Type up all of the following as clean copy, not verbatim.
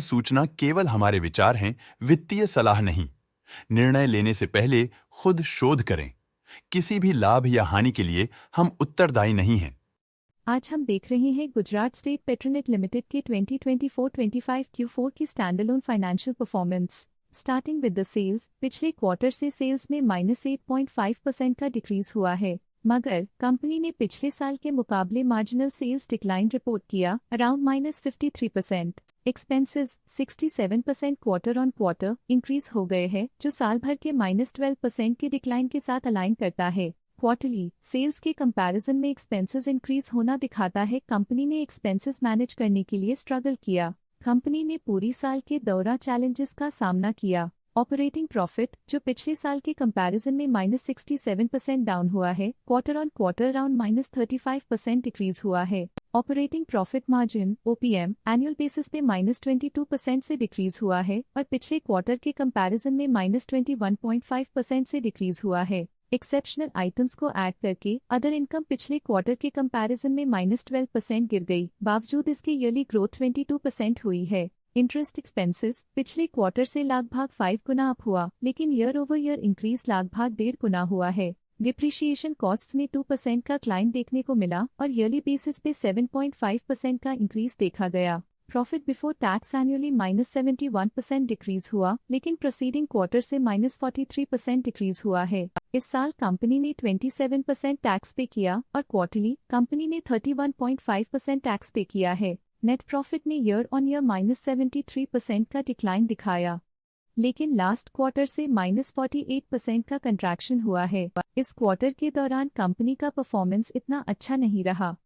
सूचना केवल हमारे विचार हैं, वित्तीय सलाह नहीं। निर्णय लेने से पहले खुद शोध करें। किसी भी लाभ या हानि के लिए हम उत्तरदायी नहीं हैं। आज हम देख रहे हैं गुजरात स्टेट पेट्रोनेट लिमिटेड के 2024-25 Q4 की standalone financial performance. Starting with the sales, पिछले क्वार्टर से सेल्स में -8.5% का डिक्रीज हुआ है, मगर कंपनी ने पिछले साल के मुकाबले मार्जिनल सेल्स डिक्लाइन रिपोर्ट किया, around -53%। Expenses 67% quarter on quarter increase हो गए हैं, जो साल भर के -12% के डिक्लाइन के साथ अलाइन करता है। क्वार्टरली सेल्स के कंपैरिजन में एक्सपेंसेस इंक्रीज होना दिखाता है कंपनी ने एक्सपेंसेस मैनेज करने के लिए स्ट्रगल किया। कंपनी ने पूरी साल के दौरान चैलेंजेस का सामना किया। ऑपरेटिंग प्रॉफिट, जो पिछले साल के कंपैरिजन में -67% डाउन हुआ है, quarter on quarter around -35% decrease हुआ है। Operating profit margin OPM annual basis पे -22% से डिक्रीज हुआ है और पिछले क्वार्टर के कंपैरिजन में -21.5% से डिक्रीज हुआ है। एक्सेप्शनल आइटम्स को ऐड करके अदर इनकम पिछले क्वार्टर के कंपैरिजन में -12% गिर गई, बावजूद इसके ईयरली ग्रोथ 22% हुई है। इंटरेस्ट एक्सपेंसेस पिछले क्वार्टर से लगभग 5 गुना अप हुआ, लेकिन ईयर ओवर ईयर इंक्रीज लगभग 1.5 गुना हुआ है। डिप्रिशिएशन कॉस्ट में 2% का क्लाइम देखने को मिला और ईयरली बेसिस पे 7.5% का इंक्रीज देखा गया। Profit before tax annually -71% decrease हुआ, लेकिन प्रोसीडिंग क्वार्टर से -43% डिक्रीज हुआ है। इस साल कंपनी ने 27% टैक्स पे किया और क्वार्टरली कंपनी ने 31.5% टैक्स पे किया है। नेट प्रॉफिट ने ईयर ऑन ईयर -73% का डिक्लाइन दिखाया, लेकिन लास्ट क्वार्टर से -48% का कंट्रैक्शन हुआ है। इस क्वार्टर के दौरान कंपनी का परफॉर्मेंस इतना अच्छा नहीं रहा।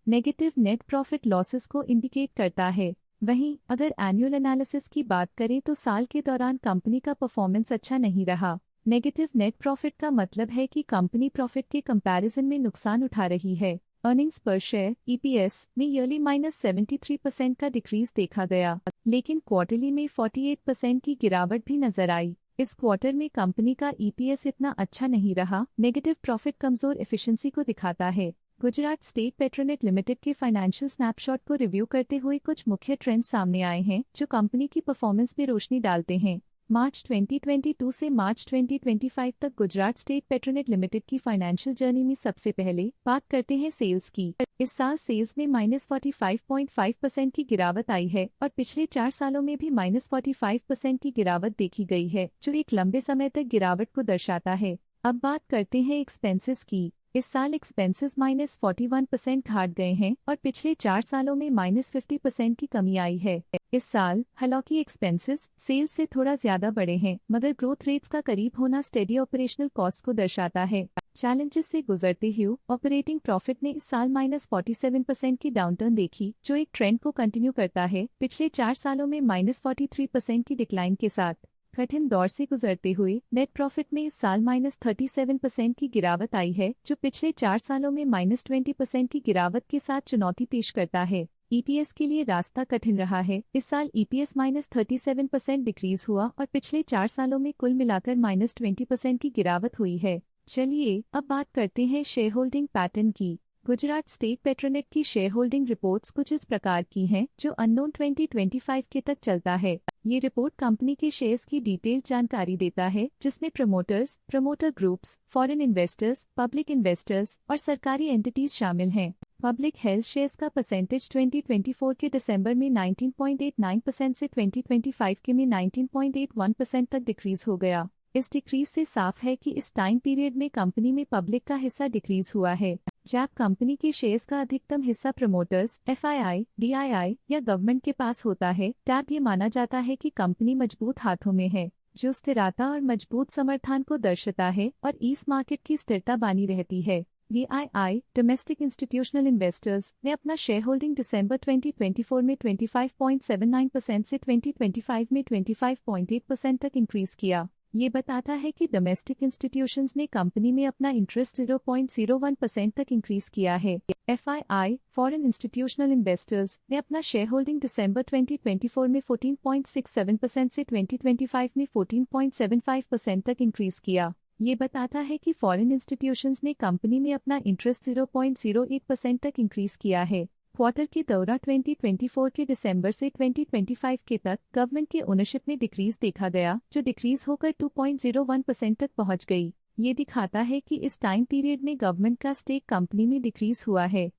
नेगेटिव नेट प्रॉफिट लॉसेस को इंडिकेट करता है। वहीं अगर एनुअल एनालिसिस की बात करें तो साल के दौरान कंपनी का परफॉर्मेंस अच्छा नहीं रहा। नेगेटिव नेट प्रॉफिट का मतलब है कि कंपनी प्रॉफिट के कंपैरिजन में नुकसान उठा रही है। अर्निंग्स पर शेयर EPS में ईयरली -73% का डिक्रीज देखा गया, लेकिन क्वार्टरली में 48% की गिरावट भी नजर आई। इस क्वार्टर में कंपनी का EPS इतना अच्छा नहीं रहा। नेगेटिव प्रॉफिट कमजोर एफिशिएंसी को दिखाता है। गुजरात स्टेट पेट्रोनेट लिमिटेड के फाइनेंशियल स्नैपशॉट को रिव्यू करते हुए कुछ मुख्य ट्रेंड्स सामने आए हैं जो कंपनी की परफॉर्मेंस में रोशनी डालते हैं। मार्च 2022 से मार्च 2025 तक गुजरात स्टेट पेट्रोनेट लिमिटेड की फाइनेंशियल जर्नी में सबसे पहले बात करते हैं सेल्स की। इस साल सेल्स में -45.5% की गिरावट आई है और पिछले 4 सालों में भी -45% की गिरावट देखी गई है, जो एक लंबे समय तक गिरावट को दर्शाता है। अब बात करते हैं एक्सपेंसेस की। इस साल एक्सपेंसेस -41% घट गए हैं और पिछले 4 सालों में -50% की कमी आई है। इस साल हालांकि एक्सपेंसेस सेल्स से थोड़ा ज्यादा बढ़े हैं, मगर ग्रोथ रेट्स का करीब होना स्टेडी ऑपरेशनल कॉस्ट को दर्शाता है। चैलेंजेस से गुजरते हुए ऑपरेटिंग प्रॉफिट ने इस साल -47% की डाउनटर्न देखी, जो एक ट्रेंड को कंटिन्यू करता है पिछले 4 सालों में -43% की डिक्लाइन के साथ। कठिन दौर से गुजरते हुए नेट प्रॉफिट में इस साल -37% की गिरावट आई है, जो पिछले 4 सालों में -20% की गिरावट के साथ चुनौती पेश करता है। EPS के लिए रास्ता कठिन रहा है। इस साल EPS -37% डिक्रीज हुआ और पिछले 4 सालों में कुल मिलाकर -20% की गिरावट हुई है। चलिए अब बात करते हैं शेयर होल्डिंग पैटर्न की। गुजरात स्टेट पेट्रोनेट की शेयर होल्डिंग रिपोर्ट्स कुछ इस प्रकार की हैं, जो अननोन 2025 के तक चलता है। ये रिपोर्ट कंपनी के शेयर्स की डिटेल जानकारी देता है, जिसमें promoters, promoter groups, foreign investors, public investors और सरकारी एंटिटीज शामिल हैं। पब्लिक हेल्थ शेयर्स का परसेंटेज 2024 के दिसंबर में 19.89% से 2025 के में 19.81% तक डिक्रीज हो गया। इस डिक्रीज से साफ है कि इस टाइम पीरियड में कंपनी में पब्लिक का हिस्सा डिक्रीज हुआ है। जब कंपनी के शेयर्स का अधिकतम हिस्सा प्रमोटर्स, FII, DII या गवर्नमेंट के पास होता है, तब ये माना जाता है कि कंपनी मजबूत हाथों में है, जो स्थिरता और मजबूत समर्थन को दर्शाता है और इस मार्केट की स्थिरता बनी रहती है। DII, डोमेस्टिक इंस्टीट्यूशनल इन्वेस्टर्स, ने अपना शेयर होल्डिंग दिसंबर 2024 में 25.79% से 2025 में 25.8% तक इंक्रीज किया। ये बताता है कि डोमेस्टिक इंस्टीट्यूशंस ने कंपनी में अपना इंटरेस्ट 0.01% तक इंक्रीज किया है। FII, फॉरेन इंस्टीट्यूशनल इन्वेस्टर्स, ने अपना शेयर होल्डिंग दिसंबर 2024 में 14.67% से 2025 में 14.75% तक इंक्रीज किया। ये बताता है कि फॉरेन इंस्टीट्यूशंस ने कंपनी में अपना इंटरेस्ट 0.08% तक इंक्रीज किया है। क्वार्टर के दौरान 2024 के दिसंबर से 2025 के तक गवर्नमेंट के ओनरशिप में डिक्रीज देखा गया, जो डिक्रीज होकर 2.01% तक पहुंच गई। ये दिखाता है कि इस टाइम पीरियड में गवर्नमेंट का स्टेक कंपनी में डिक्रीज हुआ है।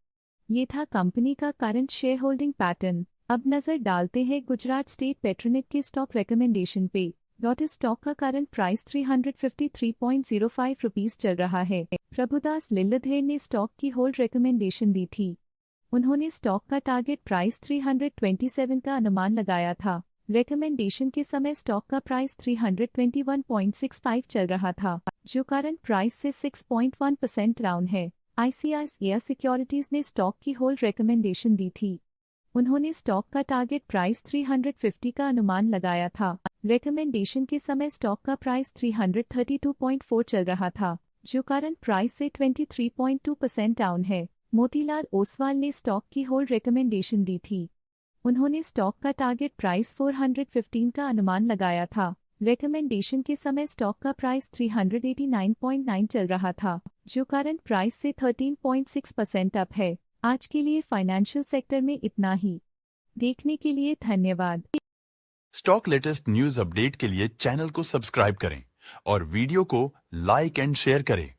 ये था कंपनी का करंट शेयर होल्डिंग पैटर्न। अब नजर डालते हैं गुजरात स्टेट पेट्रोनेट के स्टॉक रिकमेंडेशन पे। लॉटस स्टॉक का करंट प्राइस 353.05 रुपीस चल रहा है। प्रभुदास लिल्लाधर ने स्टॉक की होल्ड रिकमेंडेशन दी थी। उन्होंने स्टॉक का टारगेट प्राइस 327 का अनुमान लगाया था। रिकमेंडेशन के समय स्टॉक का प्राइस 321.65 चल रहा था, जो करंट प्राइस से 6.1% डाउन है। ICICI सिक्योरिटीज ने स्टॉक की होल्ड रिकमेंडेशन दी थी। उन्होंने स्टॉक का टारगेट प्राइस 350 का अनुमान लगाया था। रिकमेंडेशन के समय स्टॉक का प्राइस 332.4 चल रहा था, जो करंट प्राइस से 23.2% डाउन है। मोतीलाल ओसवाल ने स्टॉक की होल्ड रिकमेंडेशन दी थी। उन्होंने स्टॉक का टारगेट प्राइस 415 का अनुमान लगाया था। रिकमेंडेशन के समय स्टॉक का प्राइस 389.9 चल रहा था, जो करंट प्राइस से 13.6% अप है। आज के लिए फाइनेंशियल सेक्टर में इतना ही। देखने के लिए धन्यवाद। स्टॉक लेटेस्ट न्यूज अपडेट के लिए चैनल को सब्सक्राइब करें और वीडियो को लाइक एंड शेयर करें।